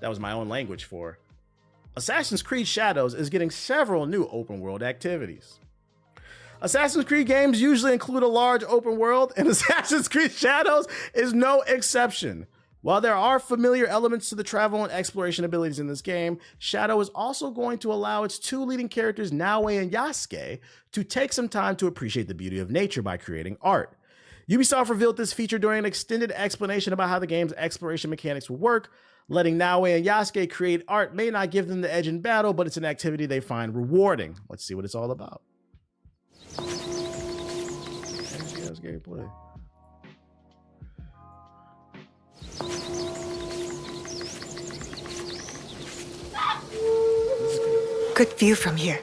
That was my own language for Assassin's Creed Shadows is getting several new open world activities. Assassin's Creed games usually include a large open world, and Assassin's Creed Shadows is no exception. While there are familiar elements to the travel and exploration abilities in this game, Shadow is also going to allow its two leading characters, Naoe and Yasuke, to take some time to appreciate the beauty of nature by creating art. Ubisoft revealed this feature during an extended explanation about how the game's exploration mechanics will work. Letting Naoe and Yasuke create art may not give them the edge in battle, but it's an activity they find rewarding. Let's see what it's all about. Gameplay. Good view from here.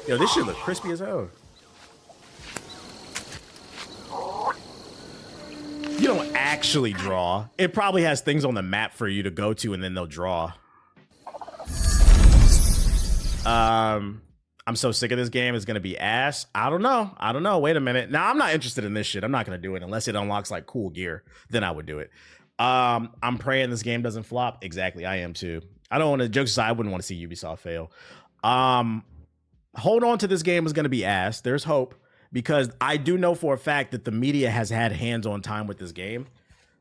Yo, this shit look crispy as hell. You don't actually draw. It probably has things on the map for you to go to and then they'll draw. I'm so sick of this game. It's gonna be ass. I don't know. Wait a minute. Now I'm not interested in this shit. I'm not gonna do it unless it unlocks like cool gear. Then I would do it. I'm praying this game doesn't flop. Exactly, I am too. I don't want to, jokes aside, I wouldn't want to see Ubisoft fail. Hold on to this game is gonna be ass. There's hope. Because I do know for a fact that the media has had hands-on time with this game.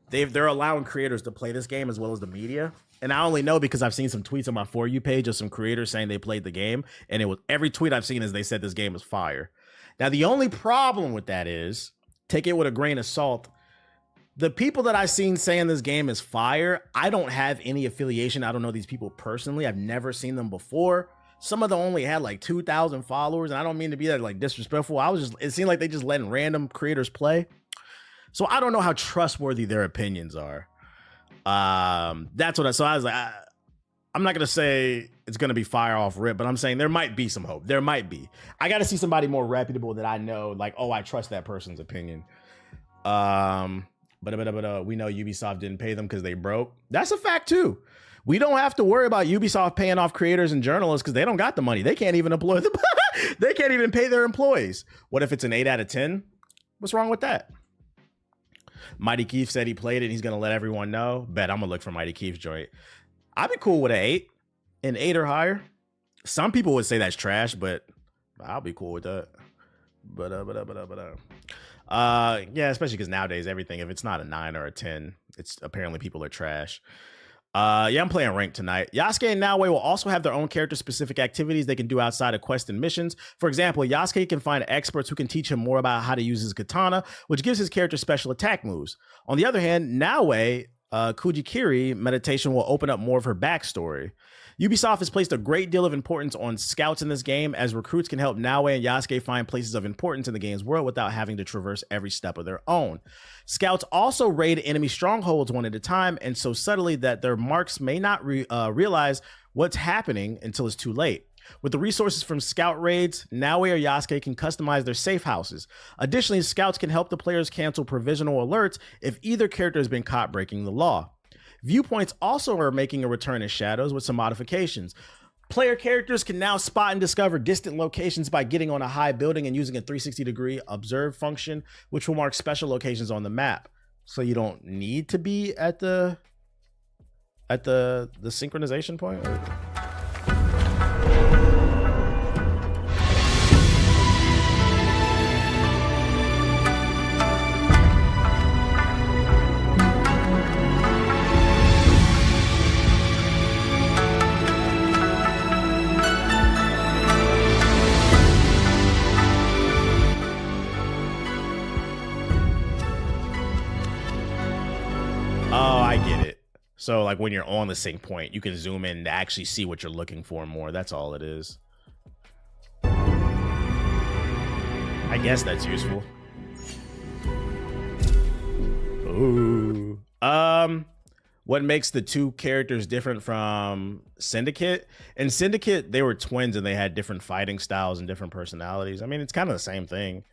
They're allowing creators to play this game as well as the media. And I only know because I've seen some tweets on my For You page of some creators saying they played the game. And it was every tweet I've seen is they said this game is fire. Now, the only problem with that is, take it with a grain of salt. The people that I've seen saying this game is fire, I don't have any affiliation. I don't know these people personally. I've never seen them before. Some of them only had like 2,000 followers, and I don't mean to be that like disrespectful. It seemed like they just letting random creators play. So I don't know how trustworthy their opinions are. So I was like, I'm not gonna say it's gonna be fire off rip, but I'm saying there might be some hope. There might be. I got to see somebody more reputable that I know, like, oh, I trust that person's opinion. But we know Ubisoft didn't pay them because they broke. That's a fact too. We don't have to worry about Ubisoft paying off creators and journalists because they don't got the money. They can't even employ them. They can't even pay their employees. What if it's an 8 out of 10? What's wrong with that? Mighty Keith said he played it and he's going to let everyone know. Bet I'm going to look for Mighty Keith's joint. I'd be cool with an 8. An 8 or higher. Some people would say that's trash, but I'll be cool with that. Yeah, especially because nowadays everything, if it's not a 9 or a 10, it's apparently people are trash. Yeah, I'm playing ranked tonight. Yasuke and Naoe will also have their own character-specific activities they can do outside of quests and missions. For example, Yasuke can find experts who can teach him more about how to use his katana, which gives his character special attack moves. On the other hand, Naoe, Kujikiri meditation will open up more of her backstory. Ubisoft has placed a great deal of importance on scouts in this game, as recruits can help Naoe and Yasuke find places of importance in the game's world without having to traverse every step of their own. Scouts also raid enemy strongholds one at a time, and so subtly that their marks may not realize what's happening until it's too late. With the resources from scout raids, Naoe or Yasuke can customize their safe houses. Additionally, scouts can help the players cancel provisional alerts if either character has been caught breaking the law. Viewpoints also are making a return in Shadows with some modifications. Player characters can now spot and discover distant locations by getting on a high building and using a 360-degree observe function, which will mark special locations on the map. So you don't need to be at the synchronization point. Oh, I get it. So like when you're on the sync point, you can zoom in to actually see what you're looking for more. That's all it is. I guess that's useful. Ooh. What makes the two characters different from Syndicate? In Syndicate, they were twins and they had different fighting styles and different personalities. I mean, it's kind of the same thing.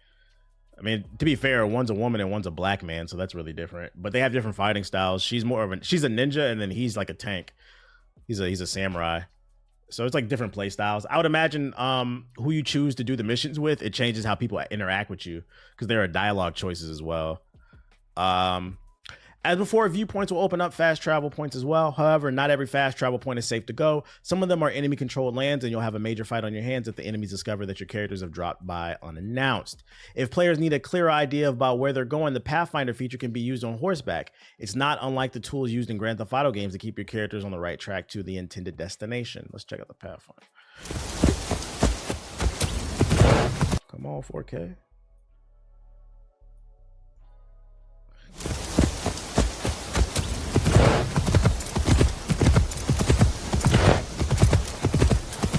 I mean, to be fair, one's a woman and one's a black man, so that's really different. But they have different fighting styles. She's a ninja, and then he's like a tank. He's a samurai. So it's like different play styles. I would imagine who you choose to do the missions with, it changes how people interact with you because there are dialogue choices as well. As before, viewpoints will open up fast travel points as well. However, not every fast travel point is safe to go. Some of them are enemy controlled lands, and you'll have a major fight on your hands if the enemies discover that your characters have dropped by unannounced. If players need a clear idea about where they're going, the Pathfinder feature can be used on horseback. It's not unlike the tools used in Grand Theft Auto games to keep your characters on the right track to the intended destination. Let's check out the Pathfinder. Come on, 4K.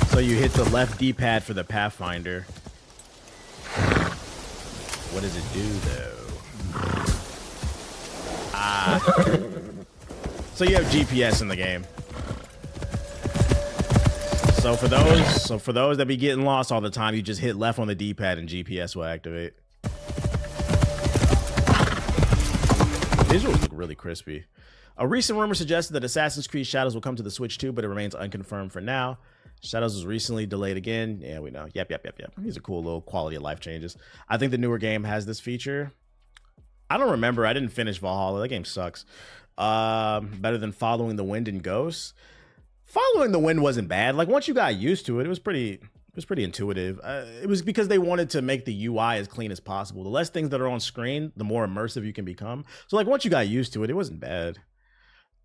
So you hit the left D-pad for the Pathfinder. What does it do, though? So you have GPS in the game. So for those that be getting lost all the time, you just hit left on the D-pad and GPS will activate. Visuals look really crispy. A recent rumor suggested that Assassin's Creed Shadows will come to the Switch too, but it remains unconfirmed for now. Shadows was recently delayed again. Yeah, we know. Yep. These are cool little quality of life changes. I think the newer game has this feature. I don't remember. I didn't finish Valhalla. That game sucks. Better than Following the Wind and Ghosts. Following the Wind wasn't bad. Like once you got used to it, it was pretty intuitive. It was because they wanted to make the UI as clean as possible. The less things that are on screen, the more immersive you can become. So like once you got used to it, it wasn't bad.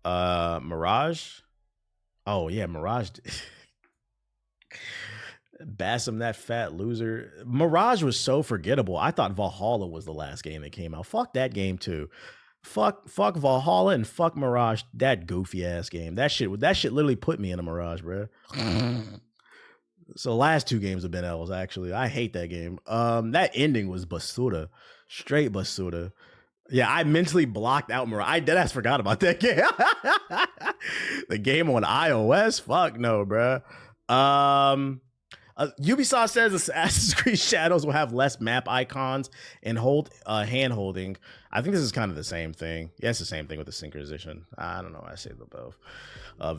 Mirage. Oh yeah, Mirage. Bassam, that fat loser. Mirage was so forgettable. I thought Valhalla was the last game that came out. Fuck that game too. Fuck Valhalla and fuck Mirage. That goofy ass game. That shit literally put me in a Mirage, bro. So the last two games have been L's actually. I hate that game. That ending was basura. Straight basura. Yeah, I mentally blocked out Mirage. I deadass forgot about that game. The game on iOS? Fuck no, bro. Ubisoft says Assassin's Creed Shadows will have less map icons and hand holding. I think this is kind of the same thing. Yeah, it's the same thing with the synchronization. I don't know. I say them both.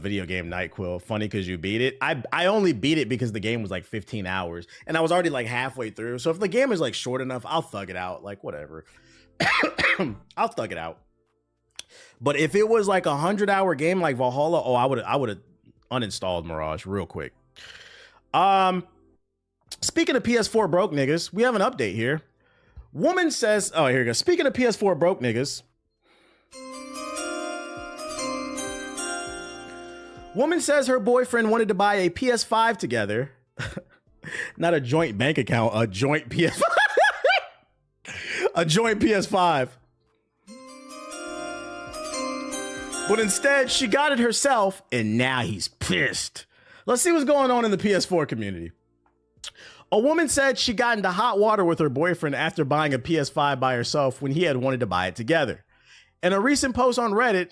Video game NyQuil. Funny because you beat it. I only beat it because the game was like 15 hours and I was already like halfway through. So if the game is like short enough, I'll thug it out. Like whatever. I'll thug it out. But if it was like 100-hour game like Valhalla, I would have uninstalled Mirage real quick. Speaking of PS4 broke niggas, we have an update here. Woman says, oh, here we go. Speaking of PS4 broke niggas. Woman says her boyfriend wanted to buy a PS5 together. Not a joint bank account, a joint PS5. A joint PS5. But instead, she got it herself, and now he's pissed. Let's see what's going on in the PS4 community. A woman said she got into hot water with her boyfriend after buying a PS5 by herself when he had wanted to buy it together. In a recent post on Reddit,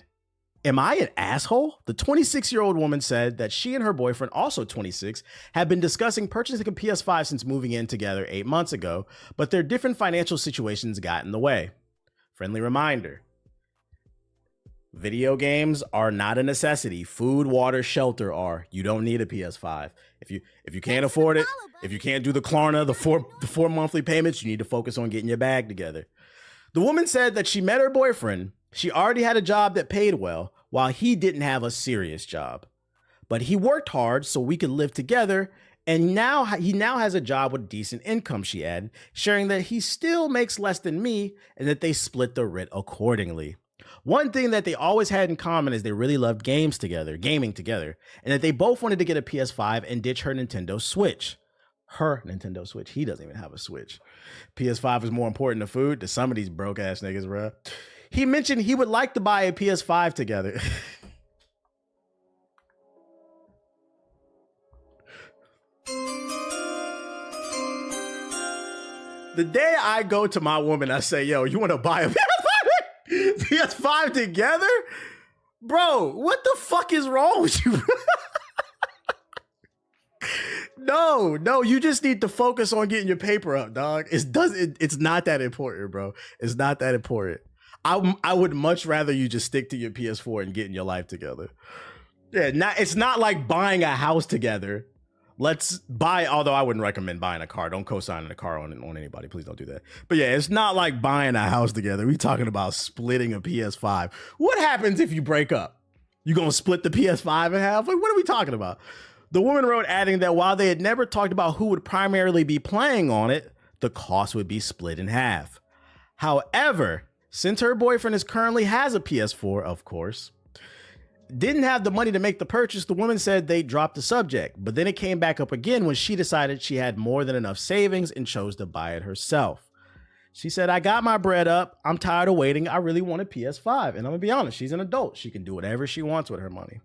am I an asshole? The 26-year-old woman said that she and her boyfriend, also 26, had been discussing purchasing a PS5 since moving in together 8 months ago, but their different financial situations got in the way. Friendly reminder. Video games are not a necessity. Food, water, shelter are. You don't need a PS5. If you can't afford it, if you can't do the Klarna, the four monthly payments, you need to focus on getting your bag together. The woman said that she met her boyfriend. She already had a job that paid well, while he didn't have a serious job. But he worked hard so we could live together, and he now has a job with decent income, she added, sharing that he still makes less than me and that they split the rent accordingly. One thing that they always had in common is they really loved gaming together, and that they both wanted to get a PS5 and ditch her Nintendo Switch. Her Nintendo Switch. He doesn't even have a Switch. PS5 is more important to food to some of these broke ass niggas, bro. He mentioned he would like to buy a PS5 together. The day I go to my woman, I say, yo, you want to buy a PS5 together? Bro, what the fuck is wrong with you? No, you just need to focus on getting your paper up, dog. It's not that important, bro. It's not that important. I would much rather you just stick to your PS4 and getting your life together. Yeah, it's not like buying a house together. Let's buy, although I wouldn't recommend buying a car. Don't co-sign a car on anybody. Please don't do that. But yeah, it's not like buying a house together. We're talking about splitting a PS5. What happens if you break up? You gonna split the PS5 in half? Like, what are we talking about? The woman wrote, adding that while they had never talked about who would primarily be playing on it, the cost would be split in half. However, since her boyfriend currently has a PS4, of course, didn't have the money to make the purchase, the woman said they dropped the subject, but then it came back up again when she decided she had more than enough savings and chose to buy it herself. She said, I got my bread up. I'm tired of waiting. I really want a PS5. And I'm gonna be honest, she's an adult. She can do whatever she wants with her money.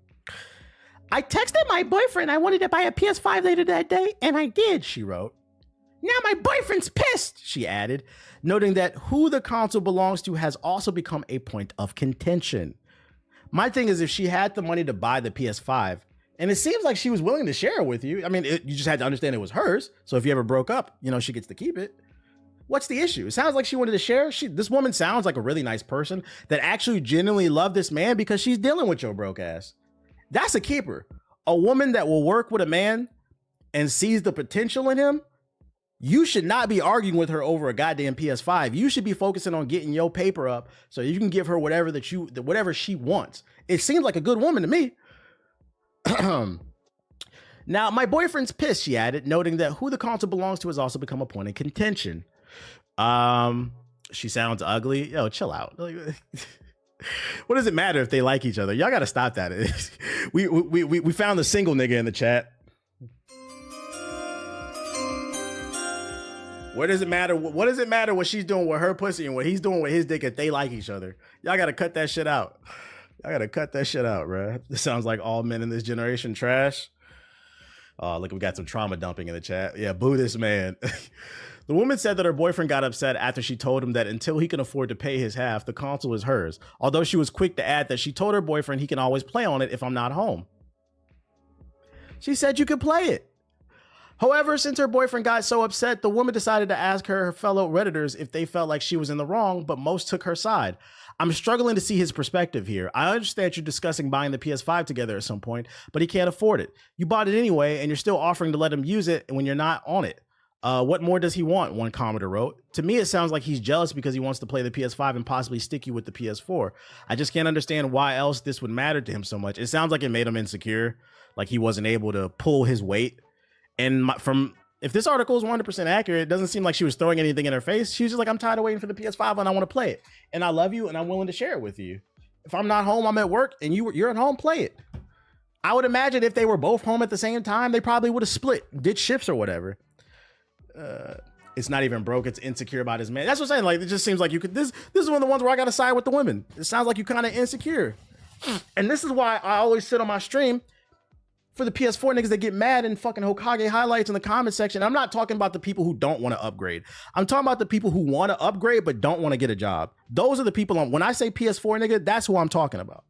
I texted my boyfriend I wanted to buy a PS5 later that day, and I did, she wrote. Now my boyfriend's pissed, she added, noting that who the console belongs to has also become a point of contention. My thing is, if she had the money to buy the PS5, and it seems like she was willing to share it with you. I mean, you just had to understand it was hers. So if you ever broke up, she gets to keep it. What's the issue? It sounds like she wanted to share. This woman sounds like a really nice person that actually genuinely loved this man because she's dealing with your broke ass. That's a keeper. A woman that will work with a man and sees the potential in him. You should not be arguing with her over a goddamn PS5. You should be focusing on getting your paper up so you can give her whatever she wants. It seems like a good woman to me. Now, my boyfriend's pissed, she added, noting that who the console belongs to has also become a point of contention. She sounds ugly. Yo, chill out. What does it matter if they like each other? Y'all got to stop that. We found the single nigga in the chat. What does it matter? What does it matter what she's doing with her pussy and what he's doing with his dick if they like each other? Y'all got to cut that shit out. Y'all got to cut that shit out, bro. This sounds like all men in this generation trash. Oh, look, we got some trauma dumping in the chat. Yeah, boo this man. The woman said that her boyfriend got upset after she told him that until he can afford to pay his half, the console is hers. Although she was quick to add that she told her boyfriend he can always play on it if I'm not home. She said you could play it. However, since her boyfriend got so upset, the woman decided to ask her fellow Redditors if they felt like she was in the wrong, but most took her side. I'm struggling to see his perspective here. I understand you're discussing buying the PS5 together at some point, but he can't afford it. You bought it anyway, and you're still offering to let him use it when you're not on it. What more does he want? One commenter wrote. To me, it sounds like he's jealous because he wants to play the PS5 and possibly stick you with the PS4. I just can't understand why else this would matter to him so much. It sounds like it made him insecure, like he wasn't able to pull his weight. And if this article is 100% accurate, it doesn't seem like she was throwing anything in her face. She was just like, I'm tired of waiting for the PS5 and I want to play it. And I love you and I'm willing to share it with you. If I'm not home, I'm at work and you're at home, play it. I would imagine if they were both home at the same time, they probably would have split, did shifts or whatever. It's not even broke. It's insecure about his man. That's what I'm saying. Like, it just seems like you could, this is one of the ones where I got to side with the women. It sounds like you kind of insecure. And this is why I always sit on my stream for the PS4 niggas that get mad and fucking Hokage highlights in the comment section. I'm not talking about the people who don't want to upgrade. I'm talking about the people who want to upgrade but don't want to get a job. Those are the people when I say PS4 nigga, that's who I'm talking about.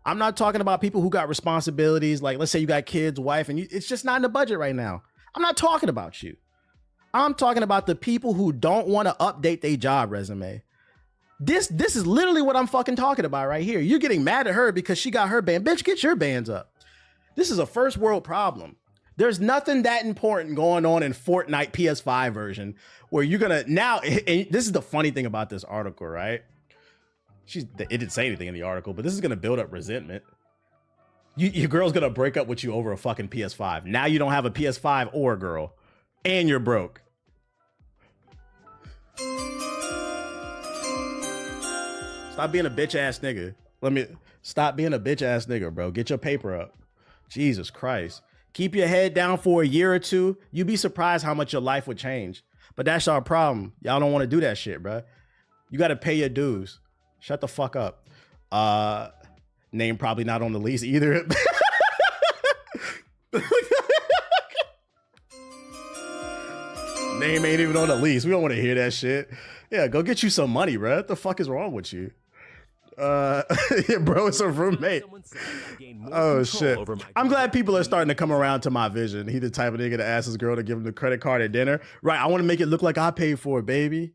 I'm not talking about people who got responsibilities. Like, let's say you got kids, wife, and it's just not in the budget right now. I'm not talking about you. I'm talking about the people who don't want to update their job resume. This is literally what I'm fucking talking about right here. You're getting mad at her because she got her band. Bitch, get your bands up. This is a first world problem. There's nothing that important going on in Fortnite PS5 version where you're gonna now. And this is the funny thing about this article, right? It didn't say anything in the article, but this is gonna build up resentment. Your girl's gonna break up with you over a fucking PS5. Now you don't have a PS5 or a girl, and you're broke. Stop being a bitch ass nigga. Stop being a bitch ass nigga, bro. Get your paper up. Jesus Christ. Keep your head down for a year or two. You'd be surprised how much your life would change. But that's our problem. Y'all don't want to do that shit, bro. You got to pay your dues. Shut the fuck up. Name probably not on the lease either. Name ain't even on the lease. We don't want to hear that shit. Yeah, go get you some money, bro. What the fuck is wrong with you? Yeah, bro, it's a roommate. Oh shit. I'm glad people are starting to come around to my vision. He the type of nigga to ask his girl to give him the credit card at dinner. Right. I want to make it look like I paid for it, baby.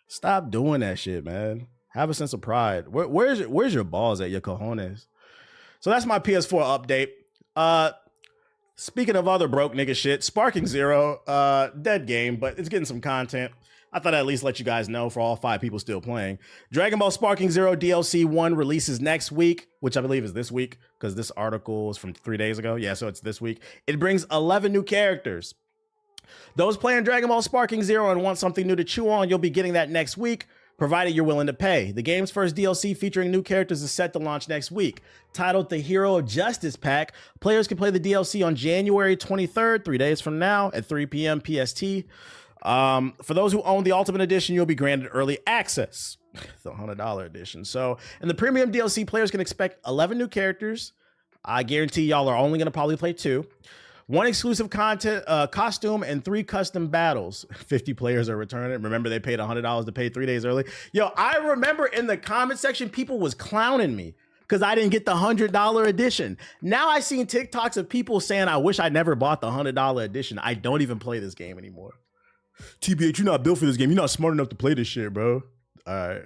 Stop doing that shit, man. Have a sense of pride. Where's your balls at, your cojones? So that's my PS4 update. Speaking of other broke nigga shit, Sparking Zero, dead game, but it's getting some content. I thought I'd at least let you guys know for all 5 people still playing. Dragon Ball Sparking Zero DLC 1 releases next week, which I believe is this week, because this article is from 3 days ago. Yeah, so it's this week. It brings 11 new characters. Those playing Dragon Ball Sparking Zero and want something new to chew on, you'll be getting that next week, provided you're willing to pay. The game's first DLC featuring new characters is set to launch next week. Titled the Hero of Justice Pack, players can play the DLC on January 23rd, 3 days from now, at 3 p.m. PST. For those who own the Ultimate Edition, you'll be granted early access, the $100 edition. So in the premium DLC, players can expect 11 new characters. I guarantee y'all are only going to probably play 2. 1 exclusive content costume and 3 custom battles. 50 players are returning. Remember, they paid $100 to pay 3 days early. Yo, I remember in the comment section, people was clowning me because I didn't get the $100 edition. Now I seen TikToks of people saying, I wish I never bought the $100 edition. I don't even play this game anymore. TBH, you're not built for this game. You're not smart enough to play this shit, bro. All right.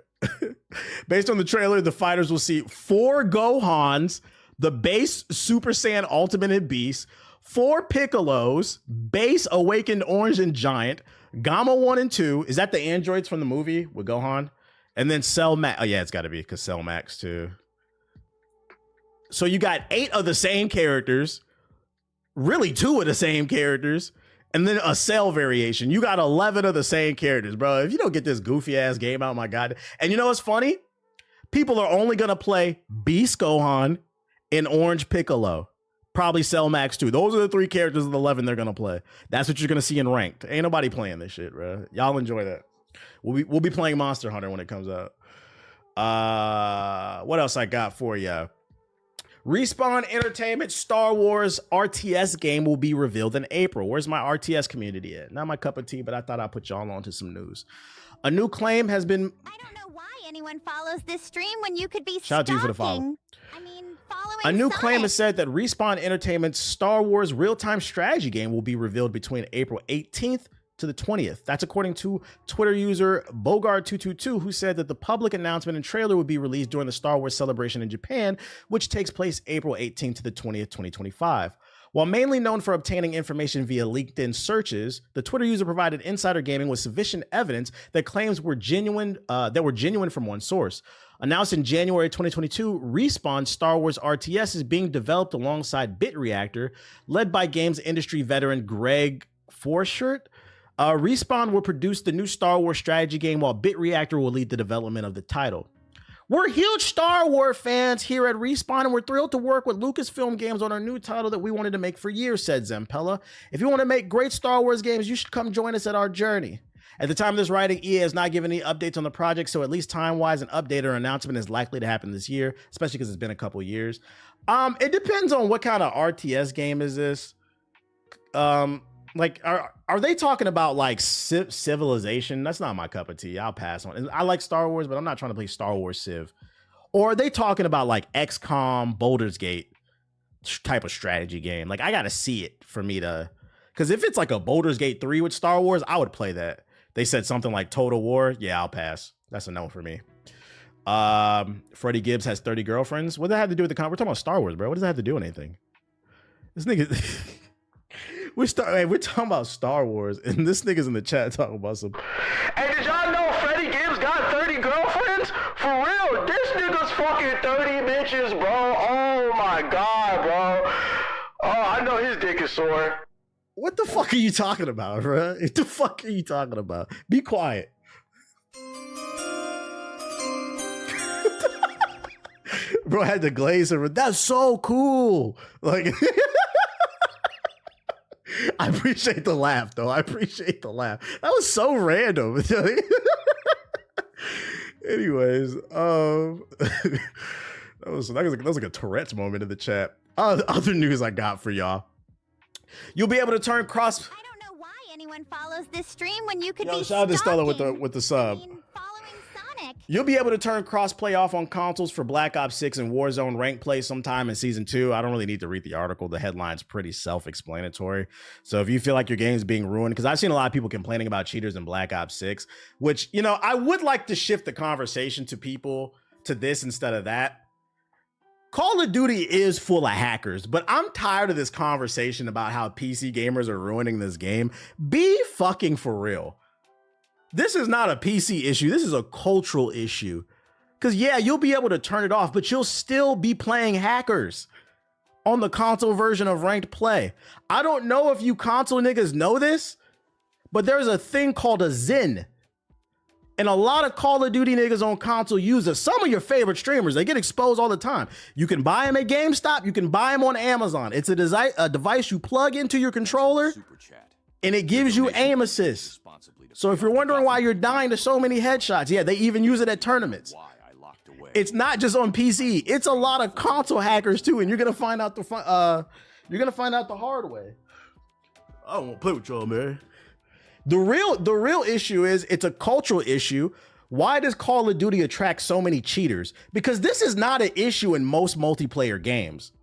Based on the trailer, the fighters will see 4 Gohans, the base Super Saiyan Ultimate Beast, 4 Piccolos, base Awakened Orange and Giant, Gamma 1 and 2. Is that the androids from the movie with Gohan? And then Cell Max. Oh, yeah, it's got to be because Cell Max, too. So you got 8 of the same characters, really 2 of the same characters, and then a Cell variation. You got 11 of the same characters, bro. If you don't get this goofy ass game out, my God. And you know what's funny? People are only going to play Beast Gohan and Orange Piccolo. Probably Cell Max too. Those are the 3 characters of the 11 they're going to play. That's what you're going to see in ranked. Ain't nobody playing this shit, bro. Y'all enjoy that. We'll be playing Monster Hunter when it comes out. What else I got for you? Respawn Entertainment Star Wars RTS game will be revealed in April. Where's my RTS community at? Not my cup of tea, but I thought I'd put y'all on to some news. A new claim has been... I don't know why anyone follows this stream when you could be Shout out to you for the follow. I mean, following a new Sonic. Claim has said that Respawn Entertainment's Star Wars real-time strategy game will be revealed between April 18th to the 20th. That's according to Twitter user Bogart222, who said that the public announcement and trailer would be released during the Star Wars celebration in Japan, which takes place April 18th to the 20th, 2025. While mainly known for obtaining information via LinkedIn searches, the Twitter user provided Insider Gaming with sufficient evidence that claims were genuine from one source. Announced in January 2022, Respawn's Star Wars RTS is being developed alongside BitReactor, led by games industry veteran Greg Forshert. Respawn will produce the new Star Wars strategy game, while BitReactor will lead the development of the title. We're huge Star Wars fans here at Respawn, and we're thrilled to work with Lucasfilm Games on our new title that we wanted to make for years, said Zampella. If you want to make great Star Wars games, you should come join us at our journey. At the time of this writing, EA has not given any updates on the project, so at least time-wise, an update or announcement is likely to happen this year, especially because it's been a couple years. It depends on what kind of RTS game is this. Like, are they talking about like Civilization? That's not my cup of tea. I'll pass on it. I like Star Wars, but I'm not trying to play Star Wars Civ. Or are they talking about like XCOM, Baldur's Gate type of strategy game? Like, I got to see it for me to... Because if it's like a Baldur's Gate 3 with Star Wars, I would play that. They said something like Total War. Yeah, I'll pass. That's a no for me. Freddie Gibbs has 30 girlfriends. What does that have to do with the... We're talking about Star Wars, bro. What does that have to do with anything? This nigga... We're talking about Star Wars, and this nigga's in the chat talking about some... Hey, did y'all know Freddie Gibbs got 30 girlfriends? For real, this nigga's fucking 30 bitches, bro. Oh my God, bro. Oh, I know his dick is sore. What the fuck are you talking about, bro? What the fuck are you talking about? Be quiet. Bro had to glaze her. That's so cool. Like... I appreciate the laugh, though. I appreciate the laugh. That was so random. Anyways, that was like a Tourette's moment in the chat. Other news I got for y'all. You'll be able to turn cross. I don't know why anyone follows this stream when you could be shout out to Stella with the sub. I mean, following Nick. You'll be able to turn cross-play off on consoles for Black Ops 6 and Warzone ranked play sometime in Season 2. I don't really need to read the article. The headline's pretty self-explanatory. So if you feel like your game's being ruined, because I've seen a lot of people complaining about cheaters in Black Ops 6, which, you know, I would like to shift the conversation to people to this instead of that. Call of Duty is full of hackers, but I'm tired of this conversation about how PC gamers are ruining this game. Be fucking for real. This is not a PC issue. This is a cultural issue. Because, yeah, you'll be able to turn it off, but you'll still be playing hackers on the console version of ranked play. I don't know if you console niggas know this, but there's a thing called a Zen. And a lot of Call of Duty niggas on console use it. Some of your favorite streamers, they get exposed all the time. You can buy them at GameStop. You can buy them on Amazon. It's a device you plug into your controller, and it gives you aim assist. So if you're wondering why you're dying to so many headshots, yeah, they even use it at tournaments. It's not just on PC. It's a lot of console hackers too, and you're gonna find out the hard way. I don't want to play with y'all, man. The real issue is it's a cultural issue. Why does Call of Duty attract so many cheaters? Because this is not an issue in most multiplayer games.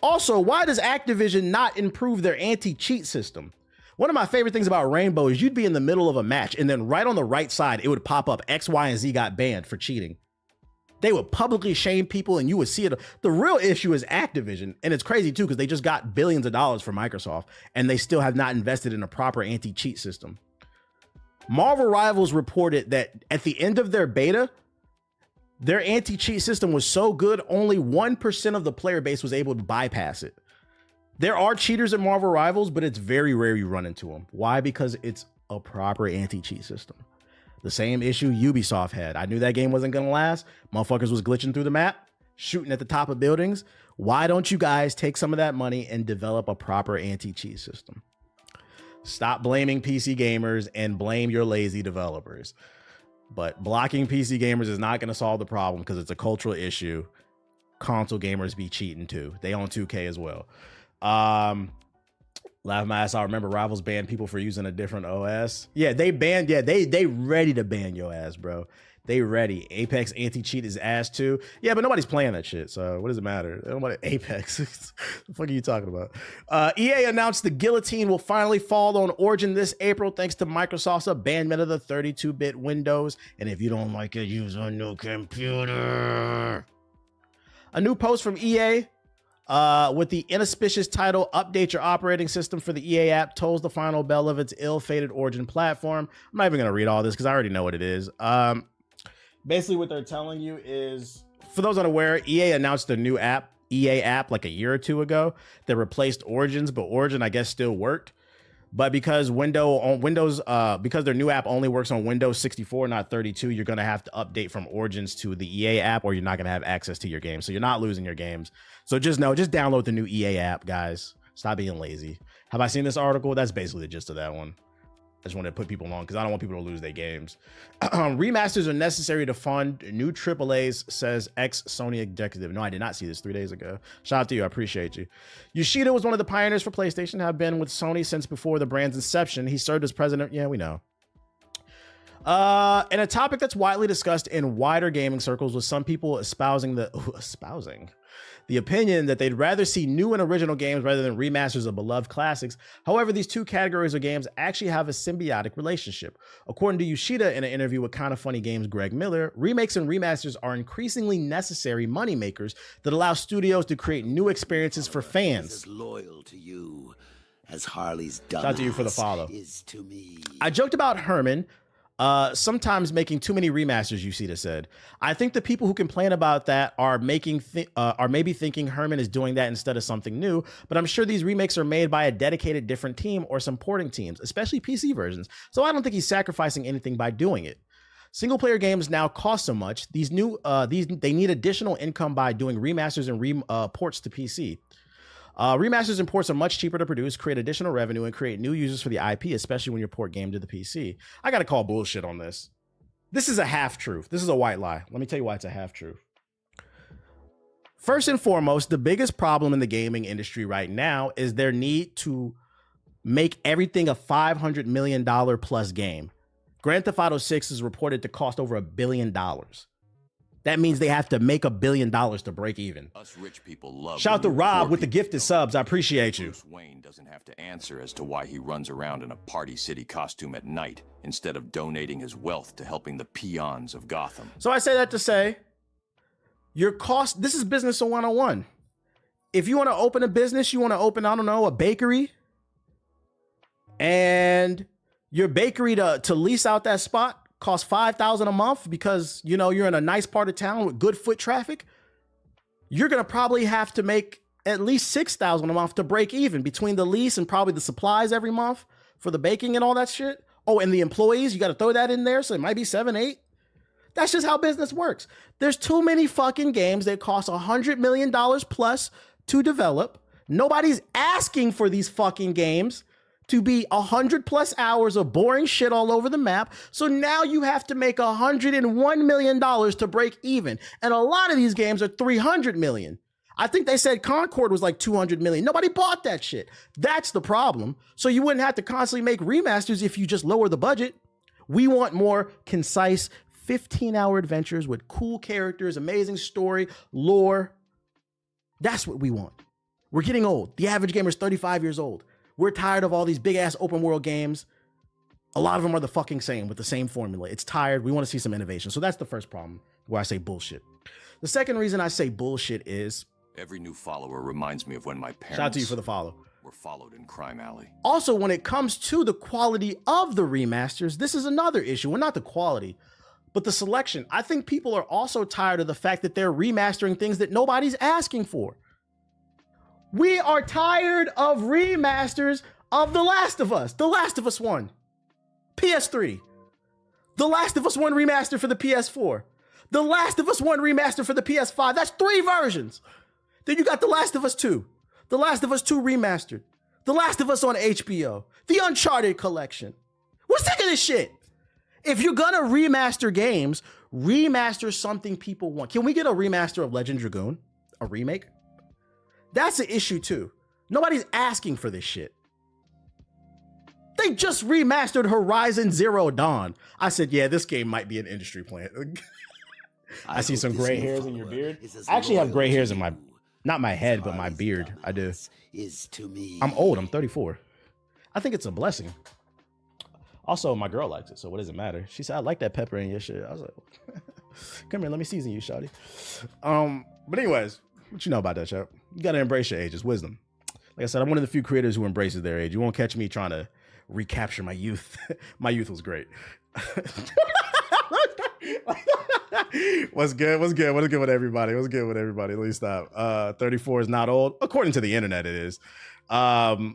Also, why does Activision not improve their anti-cheat system? One of my favorite things about Rainbow is you'd be in the middle of a match and then right on the right side, it would pop up X, Y, and Z got banned for cheating. They would publicly shame people and you would see it. The real issue is Activision. And it's crazy too, because they just got billions of dollars from Microsoft and they still have not invested in a proper anti-cheat system. Marvel Rivals reported that at the end of their beta, their anti-cheat system was so good, only 1% of the player base was able to bypass it. There are cheaters at Marvel Rivals, but it's very rare you run into them. Why? Because it's a proper anti-cheat system. The same issue Ubisoft had. I knew that game wasn't gonna last. Motherfuckers was glitching through the map, shooting at the top of buildings. Why don't you guys take some of that money and develop a proper anti-cheat system? Stop blaming PC gamers and blame your lazy developers. But blocking PC gamers is not gonna solve the problem because it's a cultural issue. Console gamers be cheating too. They own 2K as well. Laugh my ass. I remember Rivals banned people for using a different OS. Yeah, they banned. Yeah, they ready to ban your ass, bro. They ready. Apex anti-cheat is ass too. Yeah, but nobody's playing that shit. So what does it matter? Nobody, Apex. The fuck are you talking about? EA announced the guillotine will finally fall on Origin this April thanks to Microsoft's abandonment of the 32-bit Windows. And if you don't like it, use a new computer. A new post from EA. With the inauspicious title, update your operating system for the EA app, tolls the final bell of its ill-fated Origin platform. I'm not even going to read all this because I already know what it is. Basically what they're telling you is, for those unaware, EA announced a new app, EA app, like a year or two ago that replaced Origins, but Origin, I guess, still worked. But because because their new app only works on Windows 64, not 32, you're going to have to update from Origins to the EA app or you're not going to have access to your game. So you're not losing your games. So just download the new EA app, guys. Stop being lazy. Have I seen this article? That's basically the gist of that one. I just wanted to put people on because I don't want people to lose their games. Remasters are necessary to fund new AAAs, says ex-Sony executive. No, I did not see this 3 days ago. Shout out to you. I appreciate you. Yoshida was one of the pioneers for PlayStation, have been with Sony since before the brand's inception. He served as president. Yeah, we know. And a topic that's widely discussed in wider gaming circles with some people espousing the opinion that they'd rather see new and original games rather than remasters of beloved classics. However, these two categories of games actually have a symbiotic relationship. According to Yoshida in an interview with Kinda Funny Games' Greg Miller, remakes and remasters are increasingly necessary moneymakers that allow studios to create new experiences for fans. As loyal to you as Harley's dumbass Shout out to you for the follow. Is to me. I joked about Herman sometimes making too many remasters, Yoshida said. I think the people who complain about that are maybe thinking Herman is doing that instead of something new, but I'm sure these remakes are made by a dedicated different team or some porting teams, especially PC versions. So I don't think he's sacrificing anything by doing it. Single player games now cost so much. They need additional income by doing remasters and ports to PC. Remasters and ports are much cheaper to produce, create additional revenue, and create new users for the IP, especially when you port game to the PC. I gotta call bullshit on this. This is a half-truth. This is a white lie. Let me tell you why it's a half-truth. First and foremost, the biggest problem in the gaming industry right now is their need to make everything a $500 million plus game. Grand Theft Auto 6 is reported to cost over $1 billion. That means they have to make $1 billion to break even. Us rich people love. Shout out to Rob with the gifted subs. I appreciate you. Bruce Wayne doesn't have to answer as to why he runs around in a Party City costume at night instead of donating his wealth to helping the peons of Gotham. So I say that to say, your cost, this is business 101. If you want to open a business, you want to open, I don't know, a bakery, and your bakery to lease out that spot costs $5,000 a month because, you know, you're in a nice part of town with good foot traffic, you're going to probably have to make at least $6,000 a month to break even between the lease and probably the supplies every month for the baking and all that shit. Oh, and the employees, you got to throw that in there. So it might be 7, 8. That's just how business works. There's too many fucking games that cost $100 million plus to develop. Nobody's asking for these fucking games to be 100+ hours of boring shit all over the map. So now you have to make $101 million to break even. And a lot of these games are $300 million. I think they said Concord was like $200 million. Nobody bought that shit. That's the problem. So you wouldn't have to constantly make remasters if you just lower the budget. We want more concise 15-hour adventures with cool characters, amazing story, lore. That's what we want. We're getting old. The average gamer is 35 years old. We're tired of all these big ass open world games. A lot of them are the fucking same with the same formula. It's tired. We want to see some innovation. So that's the first problem where I say bullshit. The second reason I say bullshit is Every new follower reminds me of when my parents shout out to you for the follow. Were followed in Crime Alley. Also, when it comes to the quality of the remasters, this is another issue. Well, not the quality, but the selection. I think people are also tired of the fact that they're remastering things that nobody's asking for. We are tired of remasters of The Last of Us. The Last of Us 1. PS3. The Last of Us 1 remaster for the PS4. The Last of Us 1 remaster for the PS5. That's 3 versions. Then you got The Last of Us 2. The Last of Us 2 remastered. The Last of Us on HBO. The Uncharted collection. We're sick of this shit. If you're gonna remaster games, remaster something people want. Can we get a remaster of Legend Dragoon? A remake? That's an issue too. Nobody's asking for this shit. They just remastered Horizon Zero Dawn. I said, yeah, this game might be an industry plant. I see some gray hairs in your beard. I actually have gray hairs in my, not my head, but my beard. I do. I'm old. I'm 34. I think it's a blessing. Also, my girl likes it, so what does it matter? She said, I like that pepper in your shit. I was like, come here, let me season you, shawty. But anyways, what you know about that, Chuck? You gotta embrace your age. It's wisdom. Like I said, I'm one of the few creators who embraces their age. You won't catch me trying to recapture my youth. My youth was great. What's good? What's good? What's good with everybody? What's good with everybody? Let me stop. 34 is not old. According to the internet, it is. I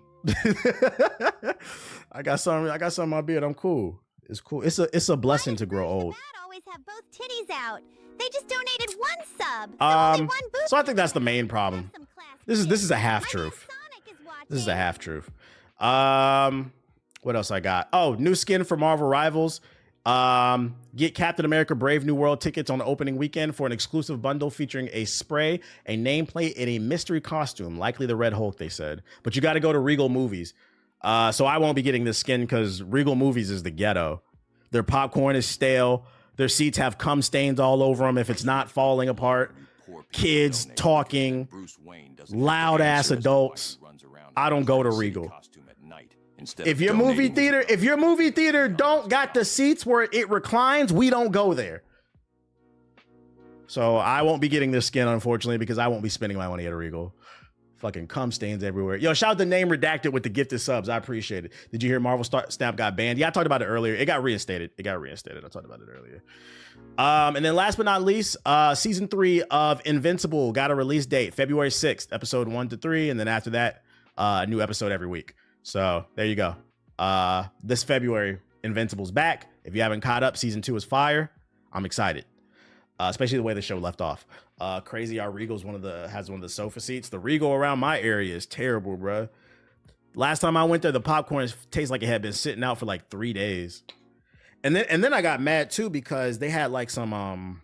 got some in my beard. I'm cool. It's cool. It's a blessing to grow old. Always have both titties out. They just donated 1 sub. So only 1 booth. So I think that's the main problem. This is a half truth. This is a half truth. What else I got? Oh, new skin for Marvel Rivals. Get Captain America Brave New World tickets on the opening weekend for an exclusive bundle featuring a spray, a nameplate, and a mystery costume, likely the Red Hulk, they said. But you got to go to Regal Movies. So I won't be getting this skin because Regal Movies is the ghetto. Their popcorn is stale. Their seats have cum stains all over them if it's not falling apart. Kids talking, loud ass adults. I don't go to Regal. If your movie theater don't got the seats where it reclines, we don't go there. So I won't be getting this skin, unfortunately, because I won't be spending my money at a Regal. Fucking cum stains everywhere. Yo, shout out the name redacted with the gifted subs. I appreciate it. Did you hear Marvel Snap got banned? Yeah, I talked about it earlier. It got reinstated. I talked about it earlier. And then last but not least, season 3 of Invincible got a release date, February 6th, episode 1 to 3. And then after that, a new episode every week. So there you go. This February, Invincible's back. If you haven't caught up, season 2 is fire. I'm excited. Especially the way the show left off. Crazy our Regal's has one of the sofa seats. The Regal around my area is terrible, bro. Last time I went there, the popcorn tastes like it had been sitting out for like 3 days. And then I got mad too because they had like some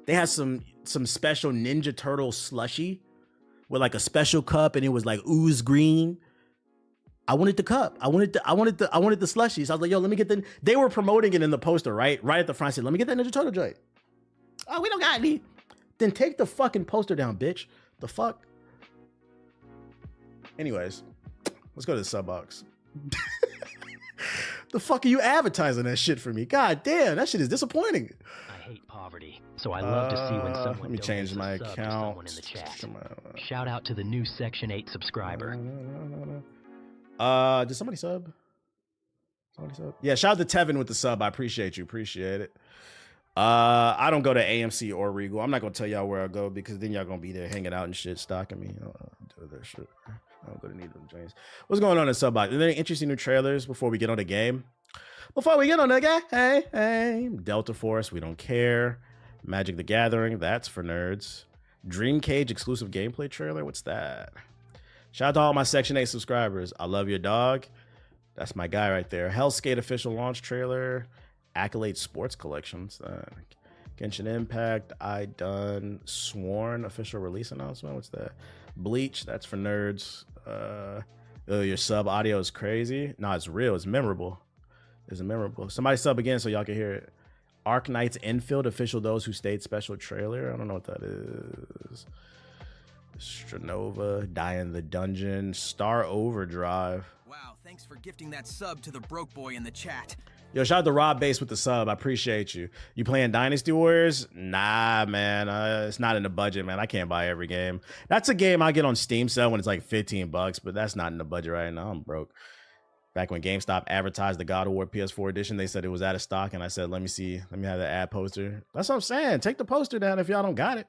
special Ninja Turtle slushy with like a special cup and it was like ooze green. I wanted the cup. I wanted the slushies. I was like, yo, let me get the. They were promoting it in the poster, right at the front. I said, let me get that Ninja Turtle joint. Oh, we don't got any. Then take the fucking poster down, bitch. The fuck. Anyways, let's go to the sub box. The fuck are you advertising that shit for me? God damn, that shit is disappointing. I hate poverty, so I love to see when someone let me change my account. In the chat. Shout out to the new Section 8 subscriber. Did somebody sub? Yeah, shout out to Tevin with the sub. I appreciate you. Appreciate it. I don't go to AMC or Regal. I'm not gonna tell y'all where I go because then y'all gonna be there hanging out and shit, stalking me. Do that shit. I don't go to need them James. What's going on in sub box? Are there any interesting new trailers before we get on the game? Before we get on the game, hey, Delta Force, we don't care. Magic the Gathering, that's for nerds. Dream Cage exclusive gameplay trailer, what's that? Shout out to all my Section 8 subscribers. I love your dog. That's my guy right there. Hellskate official launch trailer. Accolade Sports Collections. Genshin Impact. I done Sworn official release announcement. What's that? Bleach. That's for nerds. Your sub audio is crazy. No, it's real. It's memorable. It's memorable. Somebody sub again so y'all can hear it. Arc Knights Infield official Those Who Stayed special trailer. I don't know what that is. Stranova. Die in the Dungeon. Star Overdrive. Wow, thanks for gifting that sub to the broke boy in the chat. Yo, shout out to Rob Base with the sub. I appreciate you. You playing Dynasty Warriors? Nah, man. It's not in the budget, man. I can't buy every game. That's a game I get on Steam sale when it's like $15, but that's not in the budget right now. I'm broke. Back when GameStop advertised the God of War PS4 edition, they said it was out of stock, and I said, let me see. Let me have the ad poster. That's what I'm saying. Take the poster down if y'all don't got it.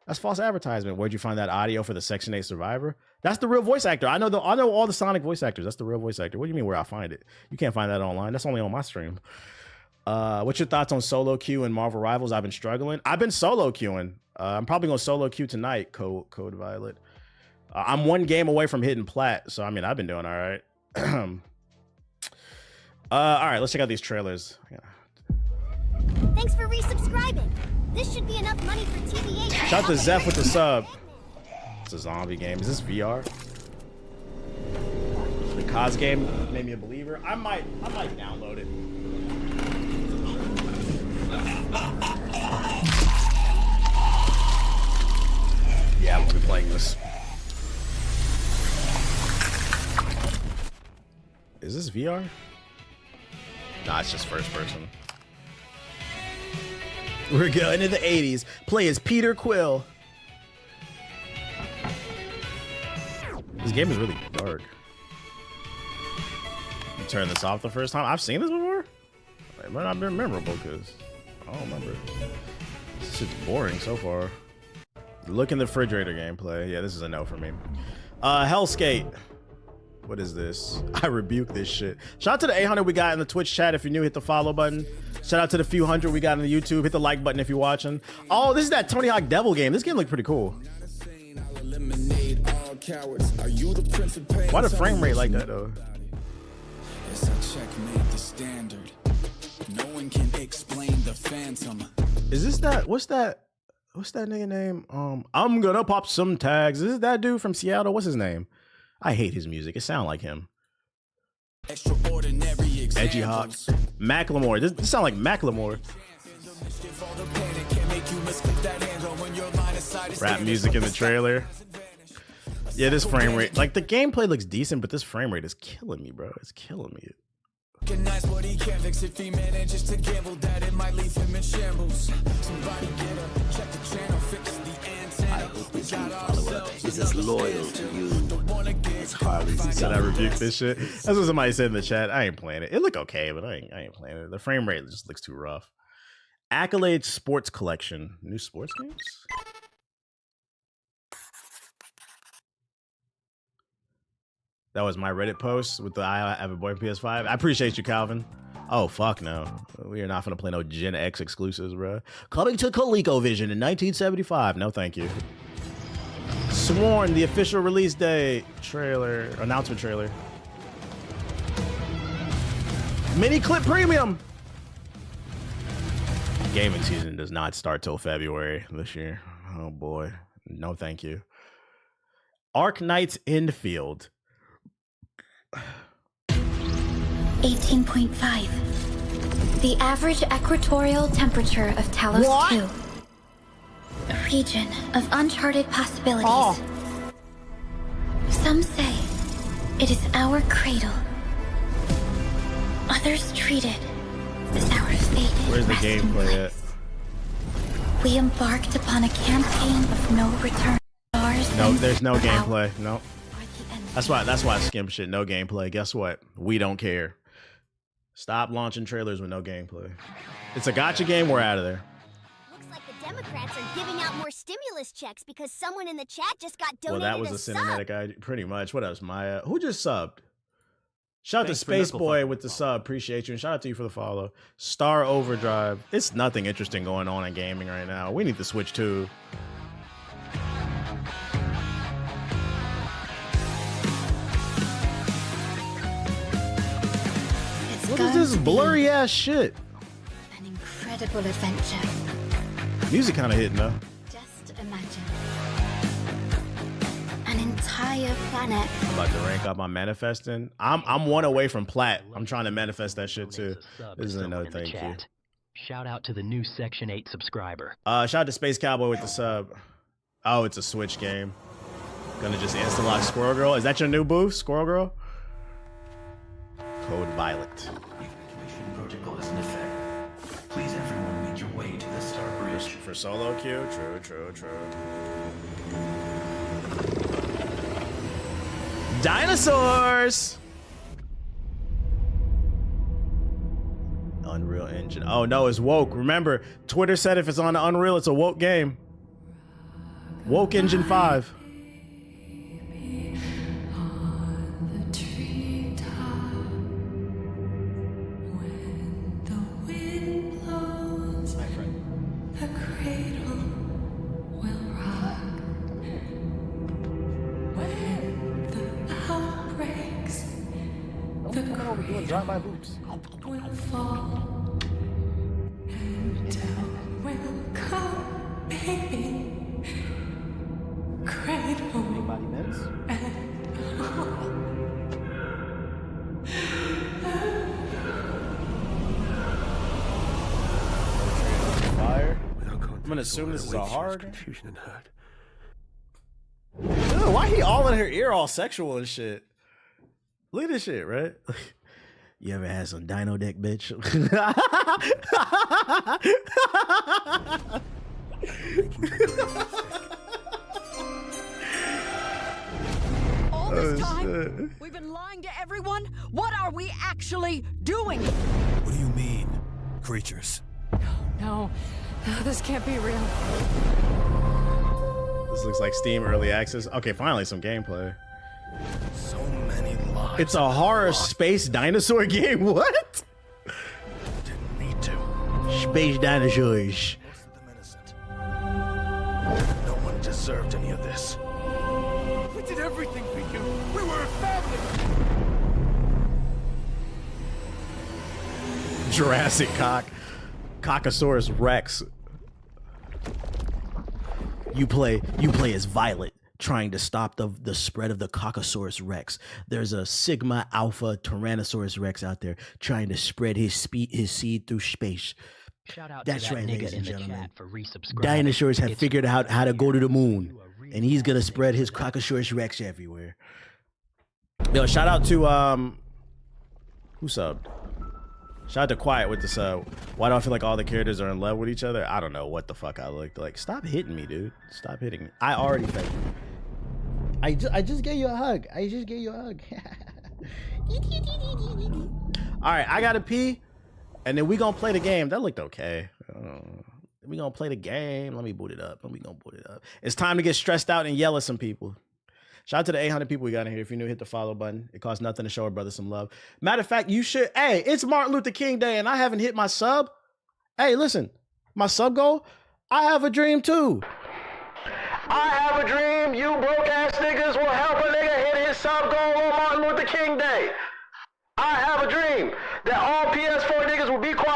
That's false advertisement. Where'd you find that audio for the Section 8 Survivor? That's the real voice actor. I know all the Sonic voice actors. That's the real voice actor. What do you mean where I find it? You can't find that online. That's only on my stream. What's your thoughts on solo queue and Marvel Rivals? I've been struggling. I've been solo queuing. I'm probably going to solo queue tonight, Code Violet. I'm one game away from hitting plat. So, I mean, I've been doing all right. All right, let's check out these trailers. Yeah. Thanks for resubscribing. This should be enough money for TVA. Shout out to Zeph with the sub. It's a zombie game. Is this VR? The Cos game made me a believer. I might download it. Yeah, we'll be playing this. Is this VR? Nah, it's just first person. We're going to the 80s. Play as Peter Quill. This game is really dark. You turn this off the first time? I've seen this before? It might not have been memorable because I don't remember. This shit's boring so far. Look in the refrigerator gameplay. Yeah, this is a no for me. Hellskate. What is this? I rebuke this shit. Shout out to the 800 we got in the Twitch chat. If you're new, hit the follow button. Shout out to the few hundred we got in the YouTube. Hit the like button if you're watching. Oh, this is that Tony Hawk Devil game. This game looked pretty cool. Why the frame rate like that though? No one can explain the Phantom. Is this that? What's that nigga name? I'm gonna pop some tags. Is this that dude from Seattle? What's his name? I hate his music. It sounds like him. Edgy Hawk. Macklemore. This sound like Macklemore. Rap music in the trailer. Yeah, this frame rate. Like, the gameplay looks decent, but this frame rate is killing me, bro. It's killing me. What he can fix if he manages to gamble that it might leave him in shambles. Somebody get up, check the channel, fix the antenna. I hope this new follower is as loyal to you as Harley's. Said I rebuke this shit. That's what somebody said in the chat. I ain't playing it. It look okay, but I ain't playing it. The frame rate just looks too rough. Accolade Sports Collection. New sports games? That was my Reddit post with the I have a boy PS5. I appreciate you, Calvin. Oh, fuck no. We are not going to play no Gen X exclusives, bro. Coming to ColecoVision in 1975. No, thank you. Sworn, the official release day trailer, announcement trailer. Mini Clip Premium. Gaming season does not start till February this year. Oh, boy. No, thank you. Arc Knights Infield. 18.5. The average equatorial temperature of Talos What? 2. A region of uncharted possibilities. Oh. Some say it is our cradle. Others treat it as our fate. Where's the gameplay at? We embarked upon a campaign of no return. No, there's no gameplay. No. That's why I skim shit. No gameplay. Guess what? We don't care. Stop launching trailers with no gameplay. It's a gotcha game. We're out of there. Looks like the Democrats are giving out more stimulus checks because someone in the chat just got donated Well, that was a a sub. cinematic idea. Pretty much. What else, Maya? Who just subbed? Shout out to Space Boy with the sub. Appreciate you. And shout out to you for the follow. Star Overdrive. It's nothing interesting going on in gaming right now. We need to switch to. What is this blurry ass shit? An incredible adventure. Music kind of hitting though. Just imagine. An entire planet. I'm about to rank up my manifesting. I'm one away from plat. I'm trying to manifest that shit too. This is another thank you. Shout out to the new Section 8 subscriber. Shout out to Space Cowboy with the sub. Oh, it's a Switch game. Gonna just insta lock Squirrel Girl. Is that your new booth, Squirrel Girl? Code Violet. Evacuation protocol is in effect. Please everyone make your way to the Star Bridge. For solo queue, true. Dinosaurs! Unreal Engine. Oh no, it's woke. Remember, Twitter said if it's on the Unreal, it's a woke game. Woke Engine 5. Drop my boots. Will fall and down will come, baby. Cradle Anybody minutes? Fire. I'm gonna assume this is a hard. Confusion and hurt. Ew, why he all in her ear, all sexual and shit? Look at this shit, right? You ever had some dino deck, bitch? All this time, we've been lying to everyone? What are we actually doing? What do you mean, creatures? No, this can't be real. This looks like Steam Early Access. Okay, finally some gameplay. So many lives. It's a horror space dinosaur game. What? Didn't need to. Space dinosaurs. Most of them innocent. No one deserved any of this. We did everything for you. We were a family. Jurassic Cockosaurus Rex. You play as Violet, trying to stop the spread of the Cockosaurus Rex. There's a Sigma Alpha Tyrannosaurus Rex out there trying to spread his seed through space. Shout out That's to that right, nigga ladies in and the gentlemen. chat for resubscribing. Dinosaurs have figured out how to go to the moon, and he's gonna spread his Cockosaurus Rex everywhere. Yo, shout out to who subbed? Shout out to Quiet with the sub. Why do I feel like all the characters are in love with each other? I don't know what the fuck I looked like. Stop hitting me, dude. Stop hitting me. I already faked you. I just gave you a hug. I just gave you a hug. All right, I gotta pee, and then we gonna play the game. That looked okay. We gonna play the game. Let me boot it up. We gonna boot it up. It's time to get stressed out and yell at some people. Shout out to the 800 people we got in here. If you're new, hit the follow button. It costs nothing to show our brother some love. Matter of fact, you should. Hey, it's Martin Luther King Day, and I haven't hit my sub. Hey, listen, my sub goal. I have a dream too. I have a dream. You broke ass niggas will help a nigga hit his sub goal on Martin Luther King Day. I have a dream that all